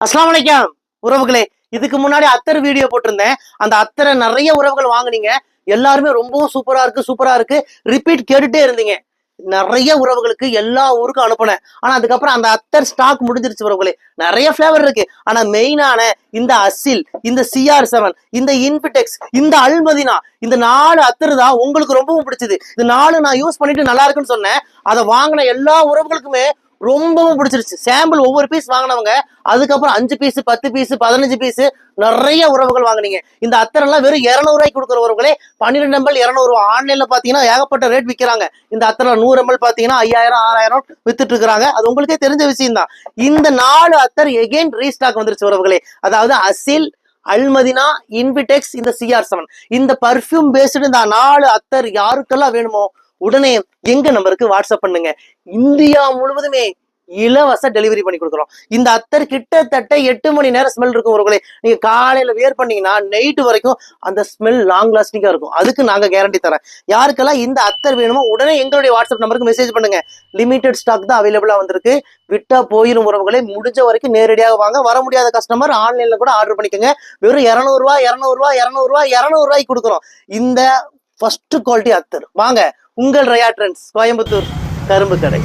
அஸ்ஸலாமு அலைக்கும் உறவுகளே. இதுக்கு முன்னாடி அத்தர் வீடியோ போட்டிருந்தேன். அந்த அத்தரை நிறைய உறவுகள் வாங்குனீங்க. எல்லாருமே ரொம்பவும் சூப்பரா இருக்கு ரிப்பீட் கேட்டுட்டே இருந்தீங்க. நிறைய உறவுகளுக்கு எல்லா ஊருக்கும் அனுப்புனேன். ஆனா அதுக்கப்புறம் அந்த அத்தர் ஸ்டாக் முடிஞ்சிருச்சு உறவுகளே. நிறைய ஃபிளேவர் இருக்கு. ஆனா மெயினான இந்த அசில், இந்த CR7, இந்த இன்பிடெக்ஸ், இந்த அல்மதினா, இந்த 4 அத்தர் தான் உங்களுக்கு ரொம்பவும் பிடிச்சது. இந்த 4 நான் யூஸ் பண்ணிட்டு நல்லா இருக்குன்னு சொன்னேன். அதை வாங்கின எல்லா உறவுகளுக்குமே ரொம்பவும் பிடிச்சிருச்சு. சாம்பிள் ஒவ்வொரு பீஸ் வாங்கினவங்க அதுக்கப்புறம் 5 பீஸ், 10 பீஸ், 15 பீஸ் நிறைய உறவுகள் வாங்கினீங்க. இந்த அத்தரெல்லாம் வெறும் 200 ரூபாய்க்கு கொடுக்குற உறவுகளே. 12 ml 200 ரூபா. ஆன்லைன்ல பாத்தீங்கன்னா ஏகப்பட்ட ரேட் விற்கிறாங்க. இந்த அத்தரை 100 ml பாத்தீங்கன்னா 5000 6000 வித்துட்டு இருக்காங்க. அது உங்களுக்கே தெரிஞ்ச விஷயம் தான். இந்த 4 அத்தர் எகெயின் ரீஸ்டாக் வந்துருச்சு உறவுகளே. அதாவது அசில், அல்மதினா, இன்பிடெக்ஸ், இந்த CR7, இந்த பர்ஃபியூம் பேஸ்டு இந்த 4 அத்தர் யாருக்கெல்லாம் வேணுமோ உடனே எங்க நம்பருக்கு வாட்ஸ்அப் பண்ணுங்க. இந்தியா முழுவதுமே இலவச டெலிவரி பண்ணி கொடுக்குறோம். இந்த அத்தர் கிட்டத்தட்ட 8 மணி நேரம் ஸ்மெல் இருக்கும் உறவுகளே. நீங்க காலையில வேர் பண்ணீங்கன்னா நைட்டு வரைக்கும் அந்த ஸ்மெல் லாங் லாஸ்டிங்கா இருக்கும். அதுக்கு நாங்க கேரண்டி தரேன். யாருக்கெல்லாம் இந்த அத்தர் வேணுமோ உடனே எங்களுடைய வாட்ஸ்அப் நம்பருக்கு மெசேஜ் பண்ணுங்க. லிமிடெட் ஸ்டாக் தான் அவைலபிளா வந்திருக்கு. விட்டா போயிரும் உறவுகளே. முடிஞ்ச வரைக்கும் நேரடியாக வாங்க. வர முடியாத கஸ்டமர் ஆன்லைன்ல கூட ஆர்டர் பண்ணிக்கோங்க. வெறும் 200 ரூபாய் 200 ரூபாய் 200 ரூபாய் 200 ரூபாய்க்கு கொடுக்குறோம் இந்த ஃபர்ஸ்ட் குவாலிட்டி அத்தர். வாங்க, உங்கள் ரயா ட்ரெண்ட்ஸ், கோயம்புத்தூர், கரும்பு கடை.